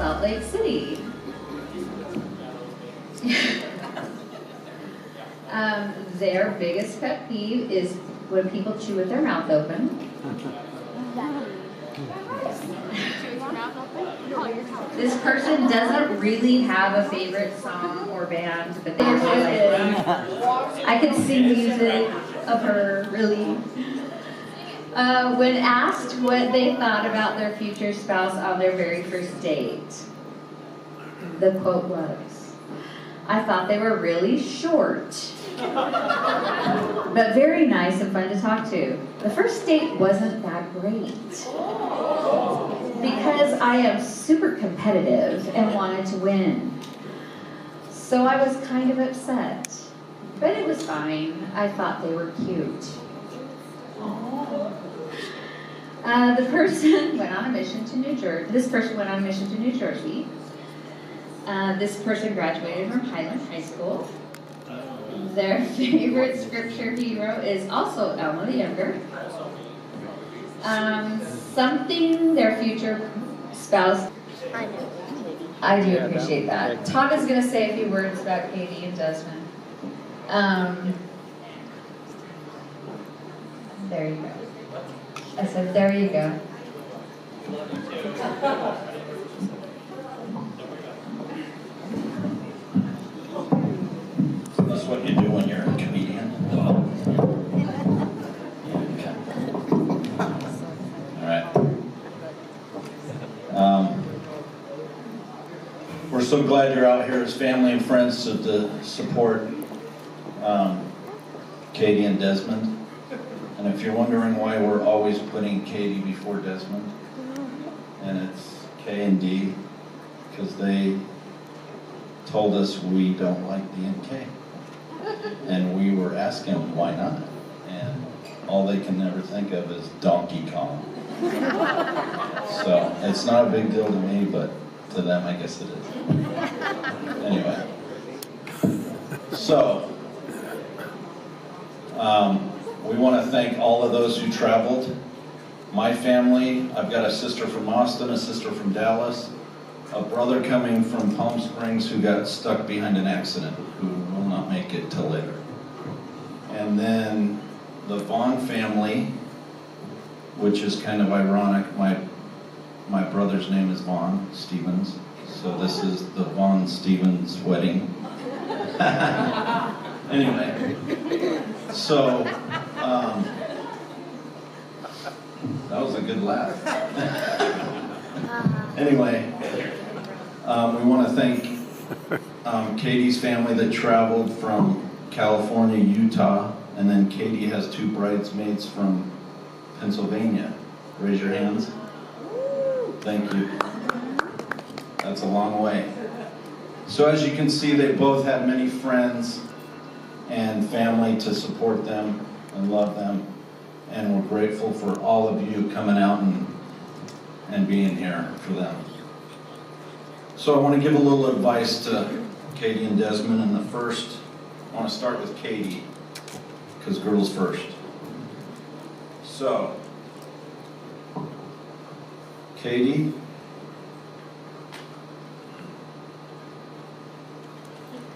Salt Lake City. Their biggest pet peeve is when people chew with their mouth open. This person doesn't really have a favorite song or band, but they really like I could sing music of her, really. When asked what they thought about their future spouse on their very first date, the quote was, "I thought they were really short, but very nice and fun to talk to. The first date wasn't that great because I am super competitive and wanted to win. So I was kind of upset, but it was fine. I thought they were cute." The person went on a mission to New Jersey. This person went on a mission to New Jersey. This person graduated from Highland High School. Their favorite scripture hero is also Elmo the Younger. Something their future spouse. I do appreciate that. Todd is going to say a few words about Katie and Desmond. There you go. I said, there you go. That's what you do when you're a comedian. Okay. All right. We're so glad you're out here as family and friends to support Katie and Desmond. And if you're wondering why we're always putting Katie before Desmond, and it's K and D, because they told us we don't like D and K. And we were asking why not, and all they can never think of is Donkey Kong. So it's not a big deal to me, but to them I guess it is. Anyway, so we want to thank all of those who traveled. My family, I've got a sister from Austin, a sister from Dallas, a brother coming from Palm Springs who got stuck behind an accident, who will not make it till later. And then the Vaughn family, which is kind of ironic. My brother's name is Vaughn Stevens, so this is the Vaughn Stevens wedding. Anyway, so that was a good laugh. Anyway, we want to thank Katie's family that traveled from California, Utah, and then Katie has 2 bridesmaids from Pennsylvania. Raise your hands. Thank you. That's a long way. So as you can see, they both have many friends and family to support them and love them. And we're grateful for all of you coming out and being here for them. So I want to give a little advice to Katie and Desmond. And the first, I want to start with Katie, because girls first. So, Katie,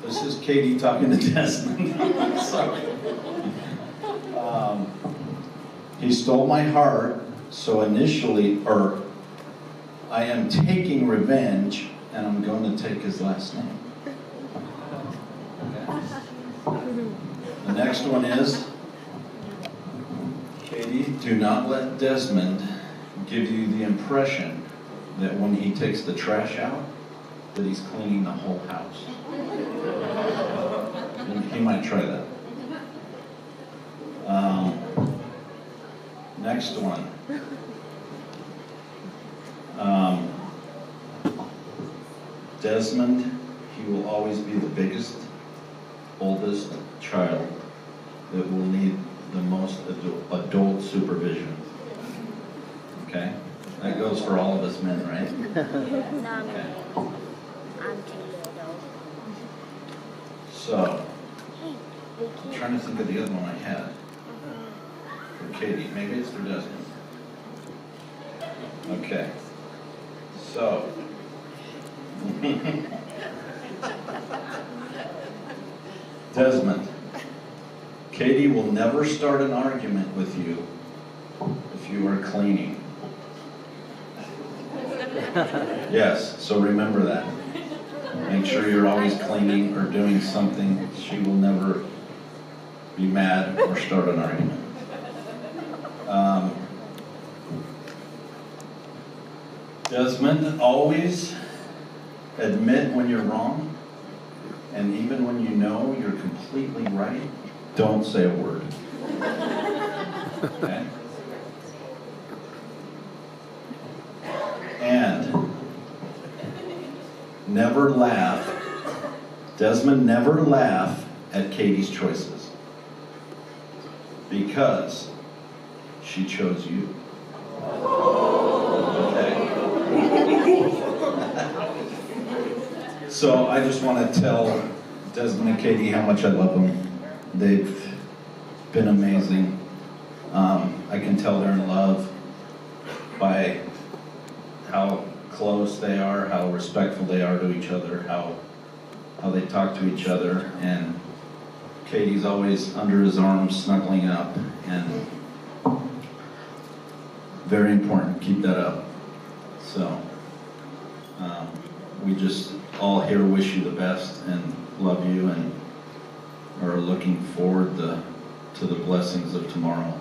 this is Katie talking to Desmond. Sorry. He stole my heart, so initially, I am taking revenge, and I'm going to take his last name. Okay. The next one is, Katie, do not let Desmond give you the impression that when he takes the trash out, that he's cleaning the whole house. He might try that. Next one. Desmond, he will always be the biggest, oldest child that will need the most adult supervision. Okay? That goes for all of us men, right? Okay. I'm too little. So, I'm trying to think of the other one I had. For Katie. Maybe it's for Desmond. Okay. So, Desmond, Katie will never start an argument with you if you are cleaning. Yes, so remember that. Make sure you're always cleaning or doing something. She will never be mad or start an argument. Desmond, always admit when you're wrong, and even when you know you're completely right, don't say a word. Okay? And never laugh. Desmond, never laugh at Katie's choices, because she chose you. Okay. So I just want to tell Desmond and Katie how much I love them. They've been amazing. I can tell they're in love by how close they are, how respectful they are to each other, how they talk to each other, and Katie's always under his arm snuggling up, and very important, keep that up. So we just all here wish you the best and love you, and are looking forward to the blessings of tomorrow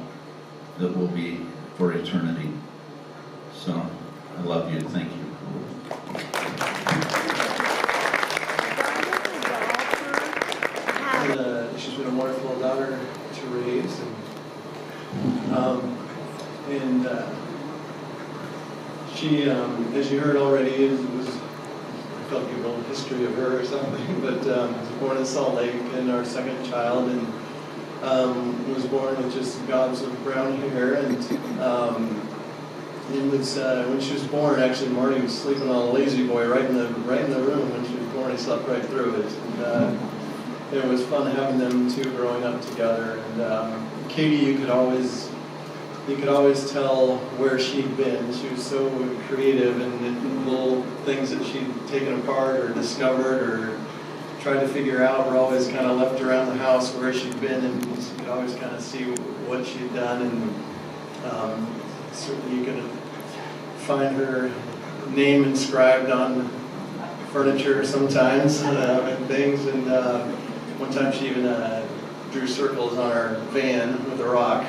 that will be for eternity. So I love you. Thank you. She's been a wonderful daughter to raise, and she, as you heard already, I felt like a little history of her or something, but was born in Salt Lake, and our second child, and was born with just gobs of brown hair, and it was when she was born. Actually, Marty was sleeping on a lazy boy right in the room when she was born. He slept right through it, and it was fun having them two growing up together. And Katie, you could always tell where she'd been. She was so creative, and little things that she'd taken apart or discovered or tried to figure out were always kind of left around the house where she'd been, and you could always kind of see what she'd done. And certainly you could find her name inscribed on furniture sometimes and things. And one time she even drew circles on our van with a rock.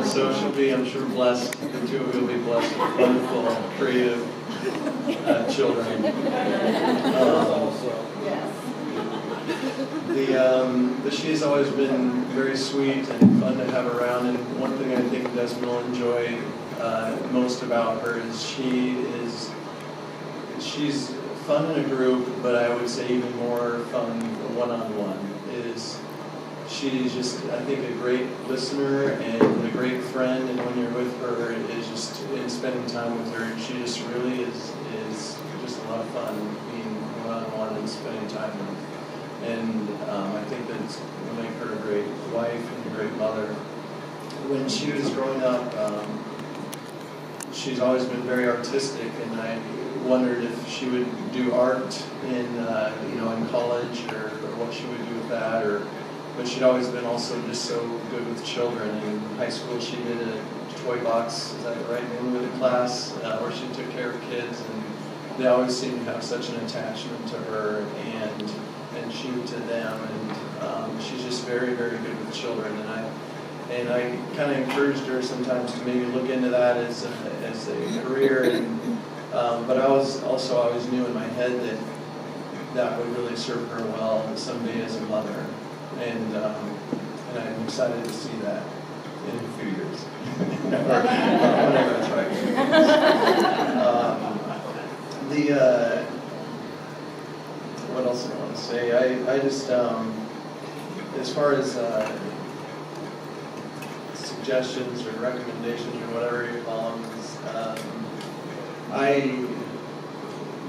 So she'll be, I'm sure, blessed. The two of you will be blessed with wonderful, creative children. She's always been very sweet and fun to have around. And one thing I think Desmond will enjoy most about her is she's fun in a group, but I would say even more fun one-on-one. She's just, I think, a great listener and a great friend, and when you're with her, is just in spending time with her, she just really is just a lot of fun being one-on-one and spending time with her. And I think that's going to make her a great wife and a great mother. When she was growing up, she's always been very artistic, and I wondered if she would do art in college, or what she would do with that, but she'd always been also just so good with children. In high school, she did a toy box, is that the right name of the class, where she took care of kids, and they always seemed to have such an attachment to her and she to them, and she's just very, very good with children. And I kind of encouraged her sometimes to maybe look into that as a career, but I always knew in my head that would really serve her well someday as a mother. And I'm excited to see that in a few years. Whenever that's right. What else do I want to say? I just, as far as suggestions or recommendations or whatever you call them, I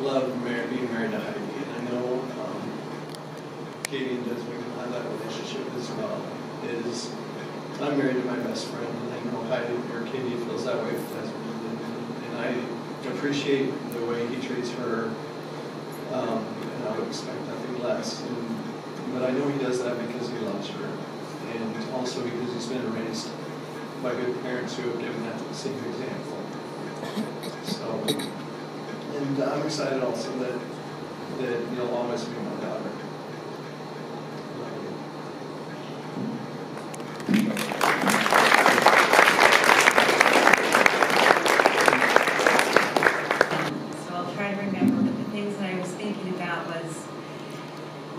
love being married to Heidi. And I know Katie and Desmond can have that relationship as well. I'm married to my best friend, and I know Heidi or Katie feels that way with Desmond, and I appreciate the the way he treats her, and I would expect nothing less. But I know he does that because he loves her, and also because he's been raised by good parents who have given that same example. So, and I'm excited also that you'll always be my daughter. So I'll try to remember, but the things that I was thinking about was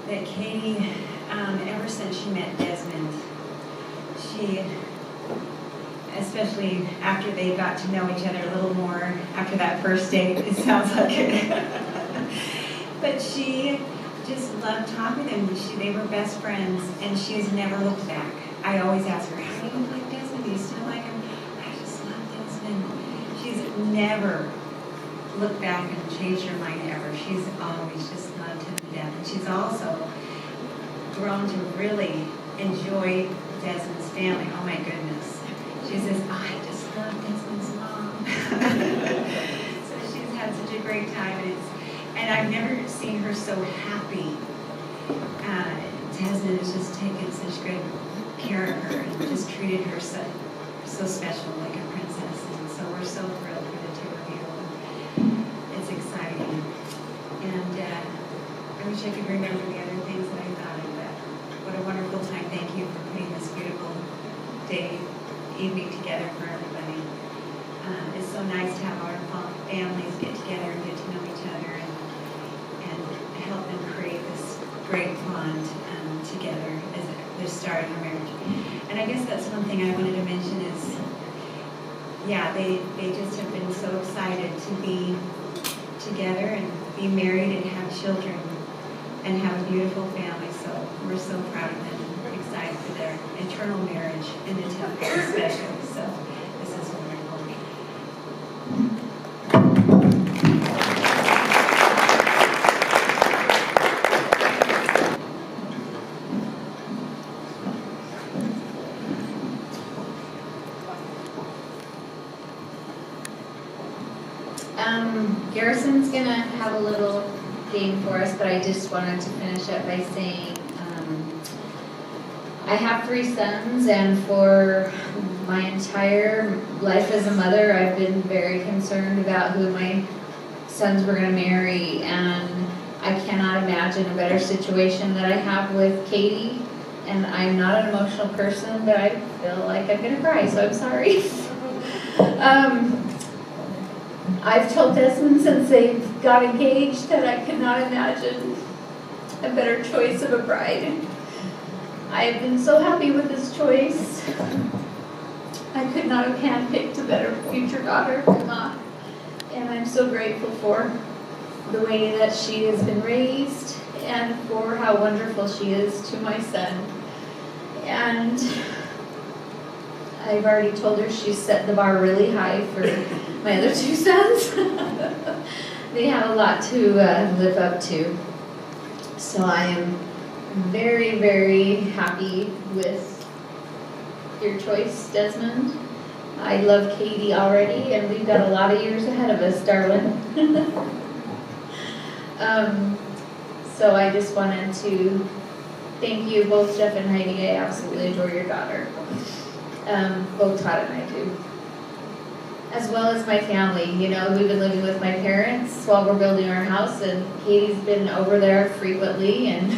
that Katie, ever since she met Desmond, she, especially after they got to know each other a little more, after that first date, it sounds like it. But she just loved talking to them. They were best friends, and she has never looked back. I always ask her, how do you like Desmond? Do you still like him? I just love Desmond. She's never looked back and changed her mind ever. She's always just loved him to death. And she's also grown to really enjoy Desmond's family. Oh my goodness. She says, I just love Desmond's mom. So she's had such a great time. And I've never seen her so happy. Desmond has just taken such good care of her and just treated her so special, like a princess. And so we're so thrilled for the two of you. It's exciting. And I wish I could remember the other things that I thought of, but what a wonderful time. Thank you for putting this beautiful day, evening together for everybody. It's so nice to have our families get together and get to know each other and help them create this great bond together as they're starting a marriage. And I guess that's one thing I wanted to mention is, yeah, they just have been so excited to be together and be married and have children and have a beautiful family. So we're so proud of them and excited for their eternal marriage in the temple especially. So this is wonderful. Garrison's going to have a little game for us, but I just wanted to finish up by saying I have 3 sons, and for my entire life as a mother, I've been very concerned about who my sons were going to marry, and I cannot imagine a better situation that I have with Katie. And I'm not an emotional person, but I feel like I'm going to cry, so I'm sorry. I've told Desmond since they got engaged that I cannot imagine a better choice of a bride. I have been so happy with this choice. I could not have handpicked a better future daughter-in-law, and I'm so grateful for the way that she has been raised and for how wonderful she is to my son. And I've already told her she's set the bar really high for my other 2 sons. They have a lot to live up to. So I am very, very happy with your choice, Desmond. I love Katie already, and we've got a lot of years ahead of us, darling. So I just wanted to thank you, both Jeff and Heidi. I absolutely adore your daughter. Both Todd and I do. As well as my family. You know, we've been living with my parents while we're building our house, and Katie's been over there frequently, and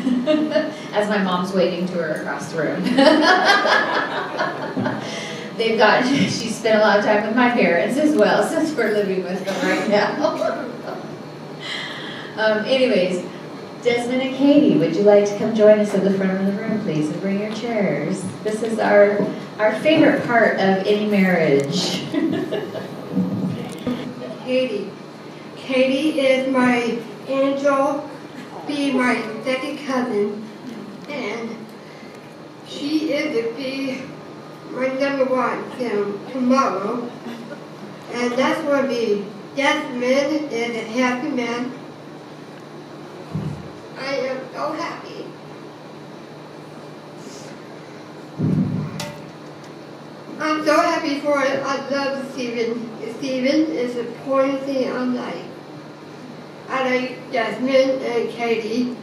as my mom's waving to her across the room. She spent a lot of time with my parents as well, since we're living with them right now. Anyways, Desmond and Katie, would you like to come join us at the front of the room, please, and bring your chairs? This is our favorite part of any marriage. Katie. Katie is my angel, be my second cousin, and she is to be my number 1 film tomorrow. And that's going to be Desmond is a happy man. I am so happy. I'm so happy for it. I love Steven. Steven is the important thing in life. like Desmond and Katie.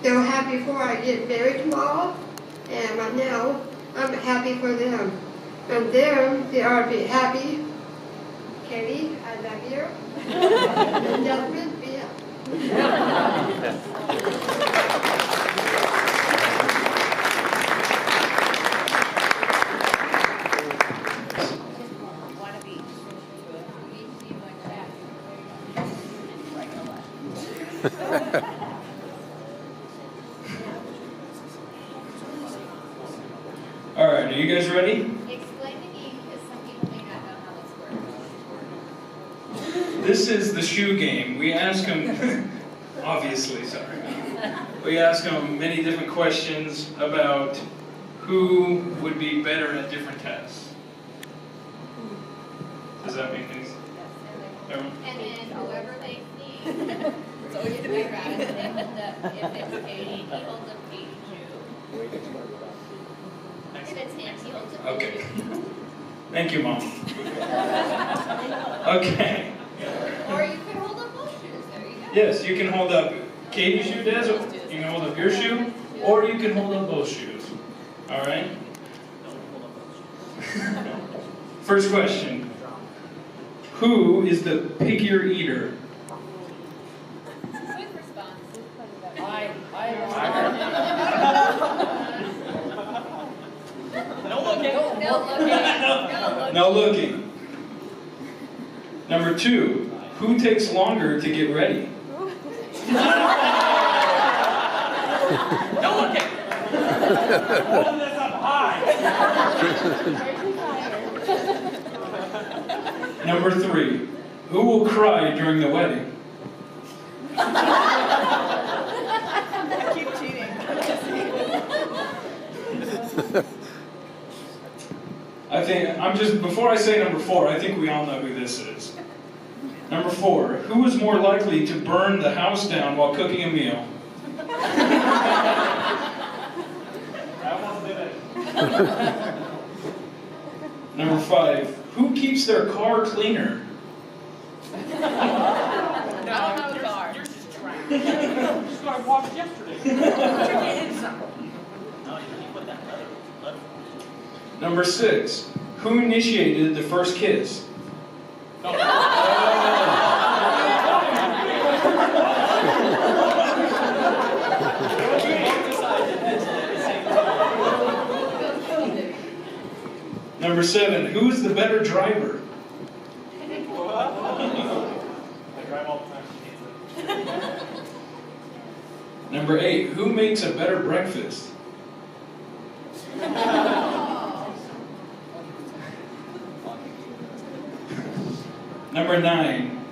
They're happy before I get married tomorrow, and right now I'm happy for them. And them, they are be happy. Katie, I love you. And Desmond, be happy. All right, are you guys ready? Explain the game because some people may not know how this works. This is the shoe game. We ask them, obviously, sorry. We ask them many different questions about who would be better at different tests. Does that make any sense? Everyone? And then whoever they see, so you to be right. If it's Katie, he holds up Katie's shoe. If it's him, he holds up his Okay. shoe. Thank you, Mom. Okay. Or you could hold up both shoes. There you go. Yes, you can hold up Katie's shoe, Des, or you can hold up your shoe, or you can hold up both shoes. All right? First question. Who is the pickier eater? Quick response. No looking. No looking. No looking. Number 2. Who takes longer to get ready? No looking. Holding this up high. Number 3. Who will cry during the wedding? Keep cheating. Before I say number 4, I think we all know who this is. Number 4, who is more likely to burn the house down while cooking a meal? I almost did it. Number 5, who keeps their car cleaner? I don't have a car. Yours is trash. Just got washed yesterday. Check it in some. No, you put that leather. Number 6, who initiated the first kiss? Number 7, who is the better driver? I drive all the time. Number 8, who makes a better breakfast? Number 9,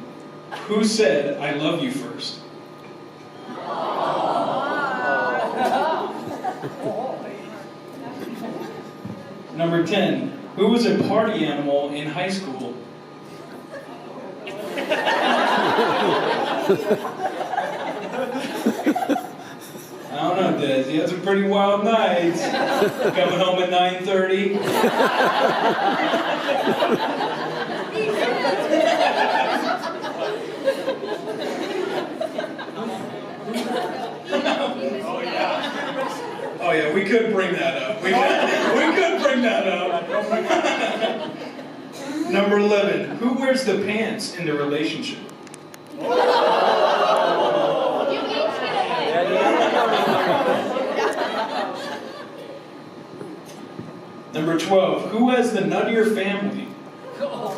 who said, "I love you" first? Number 10, who was a party animal in high school? I don't know, Des. He had some pretty wild nights. Coming home at 9:30. Oh yeah, we could bring that up. We could bring that up. Number 11, who wears the pants in the relationship? You each get a Number 12, who has the nuttier family? Won't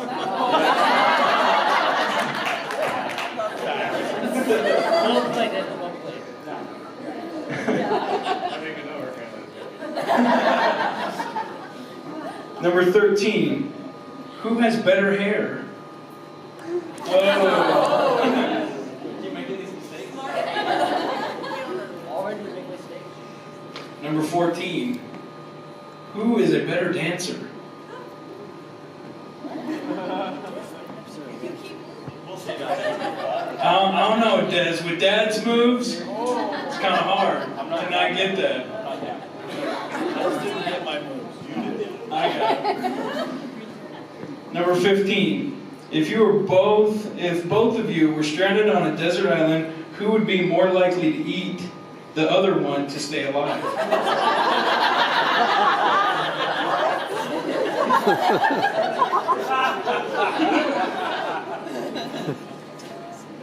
play that. Won't play. Number 13, who has better hair? Whoa. Keep making these mistakes. Already making mistakes. Number 14, who is a better dancer? We'll see about that. I don't know, Des. With Dad's moves, it's kind of hard to not get that. Not yet. I just didn't get my moves. You did. I got it. Number 15, If both of you were stranded on a desert island, who would be more likely to eat the other one to stay alive?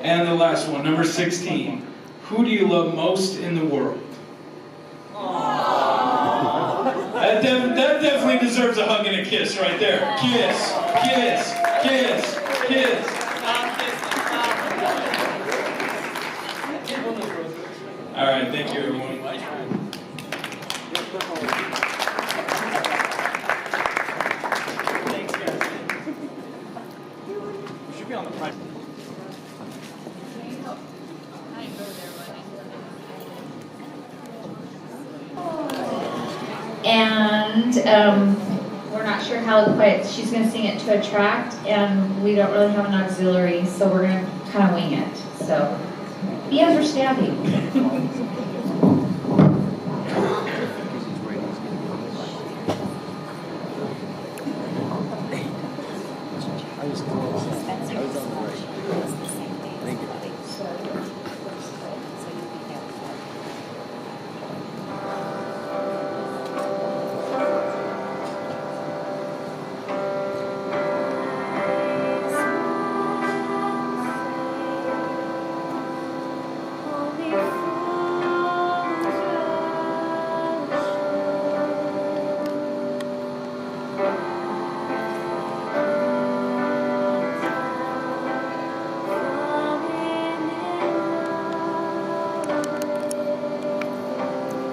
And the last one, number 16. Who do you love most in the world? That definitely deserves a hug and a kiss right there. Kiss, kiss, kiss, kiss. All right, thank you, everyone. Thanks, guys. We should be on the price. And we're not sure how quite she's going to sing it to attract, and we don't really have an auxiliary, so we're going to kind of wing it. So be understanding.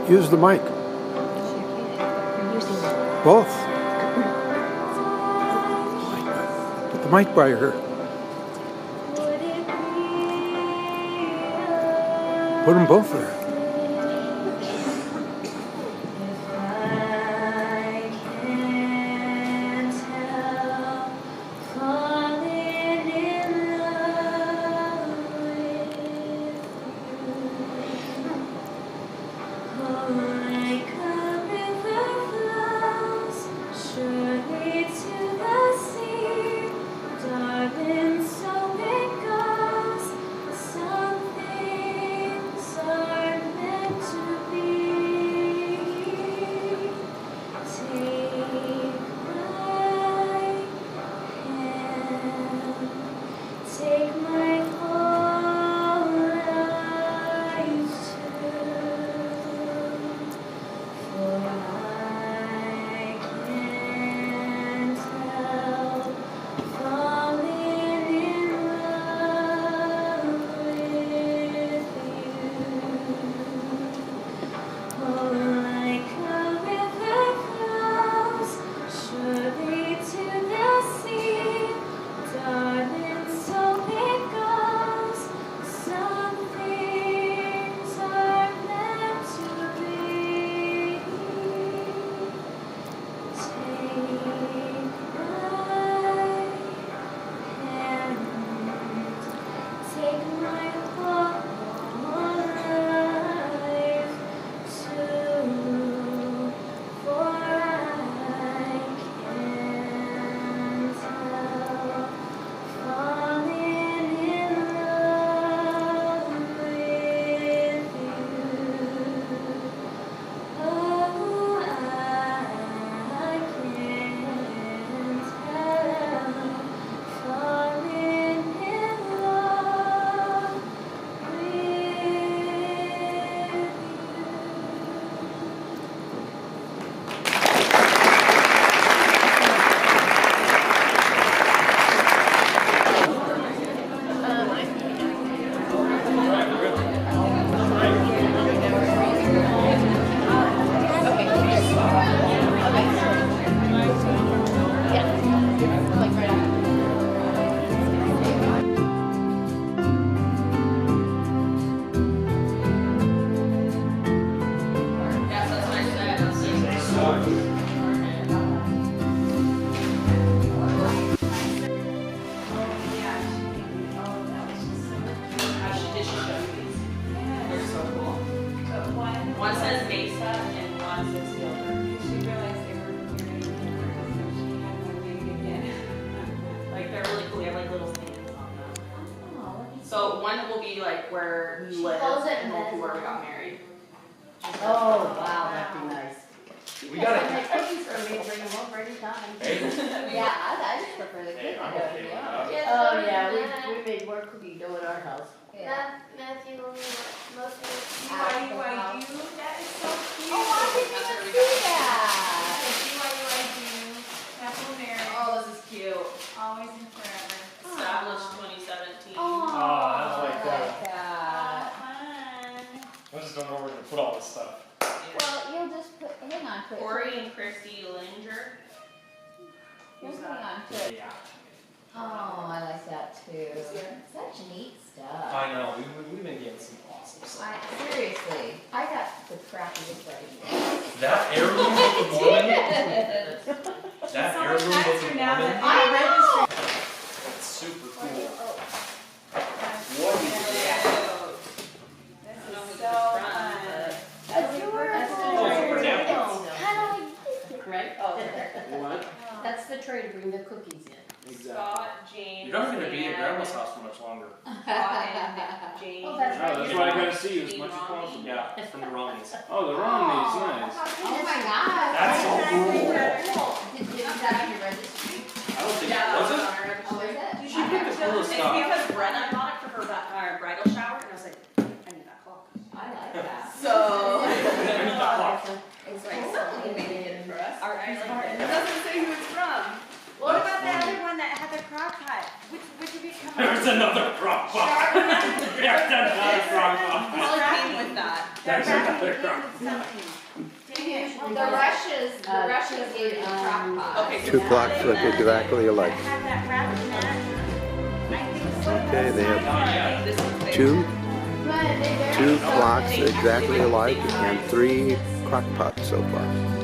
Use the mic. Both. Put the mic by her. Put them both there. One says Mesa and one says Gilbert. She realized they were married, so she had one baby again. Like they're really cool. They have like like where you She live calls it and then to where we Desmond. got married. Oh, wow, that'd be nice. We gotta- Make cookies for me, bring them over anytime. Yeah, I just prefer the Hey, cookie I'm dough, okay with yeah. that. Oh, yeah, we made more cookie dough at our house. Yeah. Matthew only most of the BYU, that is so cute. Oh, I didn't even see that. BYU, Capital Mary, Oh, this is cute. always and forever. Established 2017. Oh, I like I that. like that. Fun. I just don't know where to put all this stuff. Well, you'll just put, hang on to it. Corey and Christy Linger. You'll hang on to it. Yeah. Oh, I like that too. Such neat stuff. I know, we've been getting some awesome stuff. Seriously, I got the crappiest right That heirloom Book of Mormon, here. that So much heirloom Book faster of now Mormon, that I know. that's super cool. This What is that? is so fun. That's That's Oh, it's adorable. Kind of like Right? Oh, What? that's the tray to bring the cookies in. Scott, James. You're not gonna be at and- Grandma's house for much longer. Scott and James. Oh, that's right. That's why I gotta see you as Dean much as Romney. possible. Yeah, it's from the Romneys. Oh, the Romneys, nice. Oh my God. That's so cool. Is that on your registry? I don't think, Yeah, that was was it? on our registry. Oh, is it? You She picked the coolest It's stuff. because Brenna got it for her bridal shower, and I was like, I need that clock. I like that. So. I need that clock. It's Like, cool. somebody made it for us. Art Right? is Like, art. it doesn't say who it's from. What That's about the funny. other one that had the crock pot? Which of you come There's another crock pot. Yeah, that's another crock pot. Molly came with that. There's another crock pot. The Russians gave you crock pot. Okay, so Two clocks look exactly alike. Had that wrap in that. I think so. Okay, they have yeah. This one's big. two clocks exactly alike and 3 crock pots so far.